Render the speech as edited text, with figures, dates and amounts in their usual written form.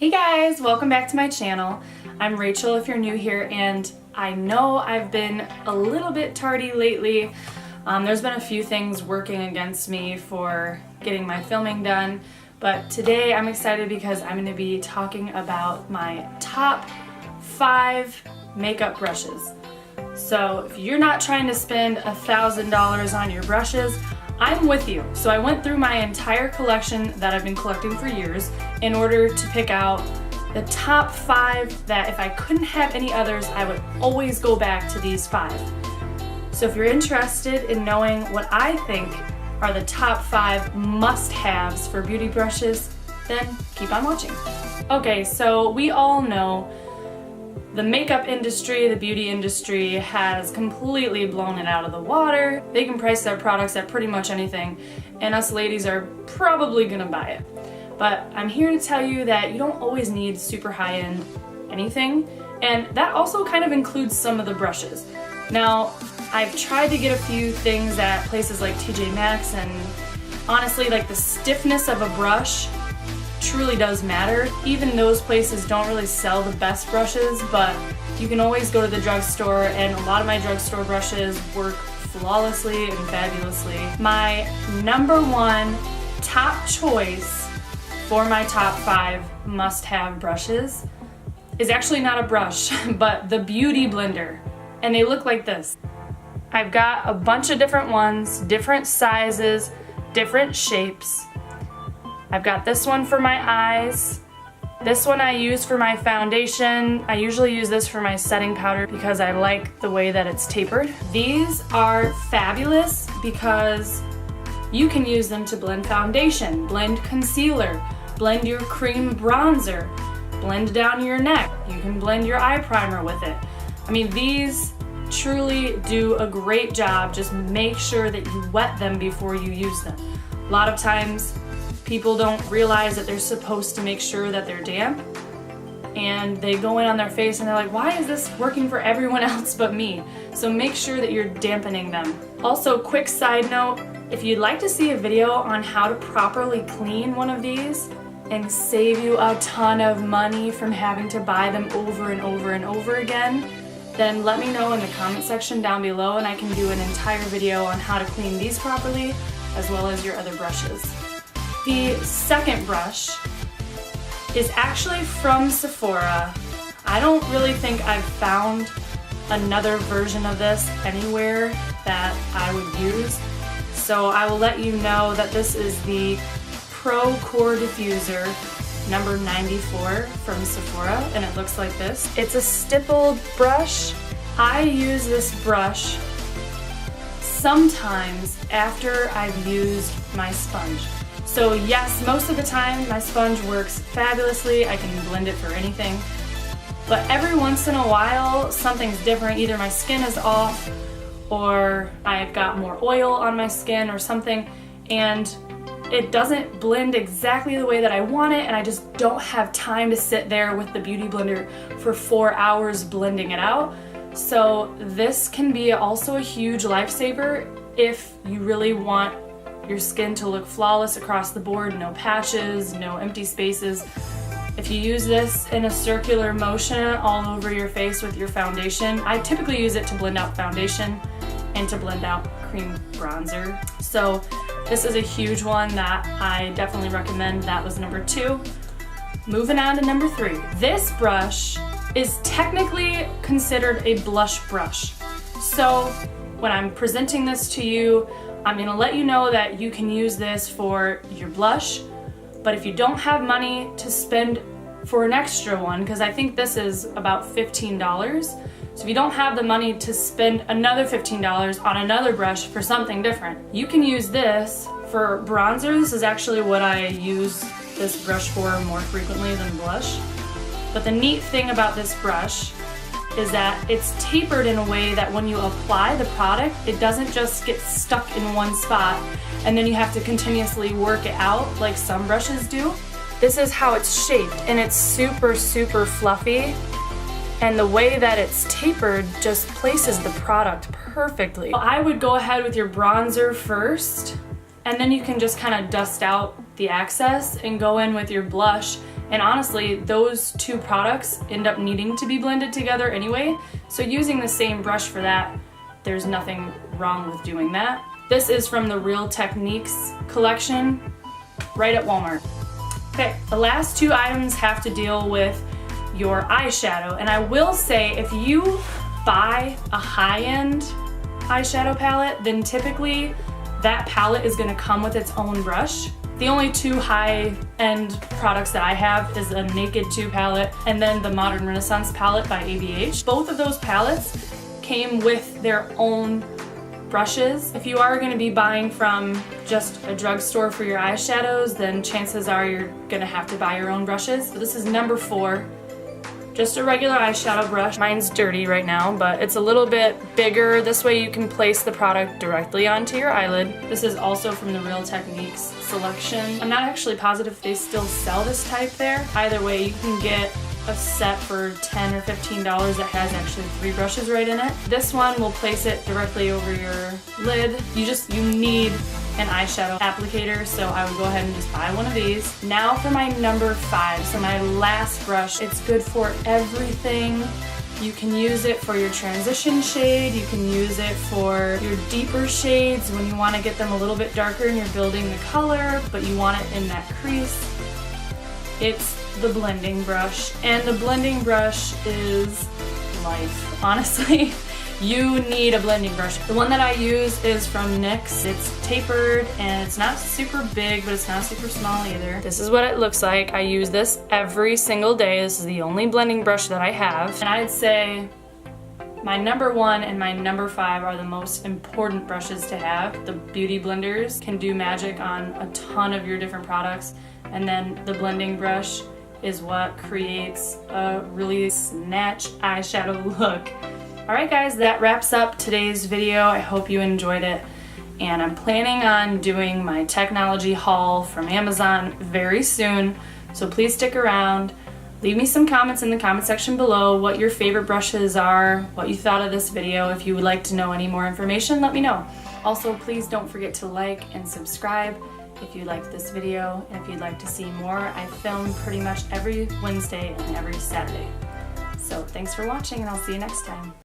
Hey guys, welcome back to my channel. I'm Rachel if you're new here, and I know I've been a little bit tardy lately. There's been a few things working against me for getting my filming done, but today I'm excited because I'm going to be talking about my top 5 makeup brushes. So if you're not trying to spend $1,000 on your brushes, I'm with you. So I went through my entire collection that I've been collecting for years in order to pick out the top 5 that if I couldn't have any others, I would always go back to these 5. So if you're interested in knowing what I think are the top 5 must-haves for beauty brushes, then keep on watching. Okay, so we all know the makeup industry, the beauty industry has completely blown it out of the water. They can price their products at pretty much anything, and us ladies are probably gonna buy it. But I'm here to tell you that you don't always need super high-end anything, and that also kind of includes some of the brushes. Now, I've tried to get a few things at places like TJ Maxx, and honestly, like the stiffness of a brush truly does matter. Even those places don't really sell the best brushes, but you can always go to the drugstore, and a lot of my drugstore brushes work flawlessly and fabulously. My number 1 top choice for my top 5 must-have brushes is actually not a brush, but the Beauty Blender, and they look like this. I've got a bunch of different ones, different sizes, different shapes. I've got this one for my eyes. This one I use for my foundation. I usually use this for my setting powder because I like the way that it's tapered. These are fabulous because you can use them to blend foundation, blend concealer, blend your cream bronzer, blend down your neck. You can blend your eye primer with it. I mean, these truly do a great job. Just make sure that you wet them before you use them. A lot of times, people don't realize that they're supposed to make sure that they're damp, and they go in on their face and they're like, why is this working for everyone else but me? So make sure that you're dampening them. Also, quick side note, if you'd like to see a video on how to properly clean one of these and save you a ton of money from having to buy them over and over and over again, then let me know in the comment section down below, and I can do an entire video on how to clean these properly as well as your other brushes. The second brush is actually from Sephora. I don't really think I've found another version of this anywhere that I would use, so I will let you know that this is the Procore Diffuser number 94 from Sephora, and it looks like this. It's a stippled brush. I use this brush sometimes after I've used my sponge. So yes, most of the time my sponge works fabulously. I can blend it for anything. But every once in a while, something's different. Either my skin is off, or I've got more oil on my skin or something, and it doesn't blend exactly the way that I want it, and I just don't have time to sit there with the Beauty Blender for 4 hours blending it out. So this can be also a huge lifesaver if you really want your skin to look flawless across the board, no patches, no empty spaces. If you use this in a circular motion all over your face with your foundation, I typically use it to blend out foundation and to blend out cream bronzer. So this is a huge one that I definitely recommend. That was number 2. Moving on to number 3. This brush is technically considered a blush brush. So when I'm presenting this to you, I'm gonna let you know that you can use this for your blush, but if you don't have money to spend for an extra one, because I think this is about $15, so if you don't have the money to spend another $15 on another brush for something different, you can use this for bronzer. This is actually what I use this brush for more frequently than blush. But the neat thing about this brush is that it's tapered in a way that when you apply the product, it doesn't just get stuck in one spot and then you have to continuously work it out like some brushes do. This is how it's shaped, and it's super, super fluffy. And the way that it's tapered just places the product perfectly. I would go ahead with your bronzer first, and then you can just kind of dust out the excess and go in with your blush And honestly, those two products end up needing to be blended together anyway, so using the same brush for that, there's nothing wrong with doing that. This is from the Real Techniques collection, right at Walmart. Okay, the last two items have to deal with your eyeshadow, and I will say if you buy a high-end eyeshadow palette, then typically that palette is going to come with its own brush. The only two high-end products that I have is a Naked 2 palette and then the Modern Renaissance palette by ABH. Both of those palettes came with their own brushes. If you are going to be buying from just a drugstore for your eyeshadows, then chances are you're going to have to buy your own brushes. So this is number 4. Just a regular eyeshadow brush. Mine's dirty right now, but it's a little bit bigger. This way you can place the product directly onto your eyelid. This is also from the Real Techniques selection. I'm not actually positive if they still sell this type there. Either way, you can get a set for $10 or $15 that has actually 3 brushes right in it. This one will place it directly over your lid. You need an eyeshadow applicator, so I would go ahead and just buy one of these. Now for my number 5, so my last brush. It's good for everything. You can use it for your transition shade, you can use it for your deeper shades when you want to get them a little bit darker and you're building the color, but you want it in that crease. It's the blending brush, and the blending brush is life, honestly. You need a blending brush. The one that I use is from NYX. It's tapered and it's not super big, but it's not super small either. This is what it looks like. I use this every single day. This is the only blending brush that I have. And I'd say my number 1 and my number 5 are the most important brushes to have. The beauty blenders can do magic on a ton of your different products. And then the blending brush is what creates a really snatch eyeshadow look. Alright guys, that wraps up today's video. I hope you enjoyed it. And I'm planning on doing my technology haul from Amazon very soon. So please stick around. Leave me some comments in the comment section below what your favorite brushes are, what you thought of this video. If you would like to know any more information, let me know. Also, please don't forget to like and subscribe if you liked this video, and if you'd like to see more. I film pretty much every Wednesday and every Saturday. So thanks for watching, and I'll see you next time.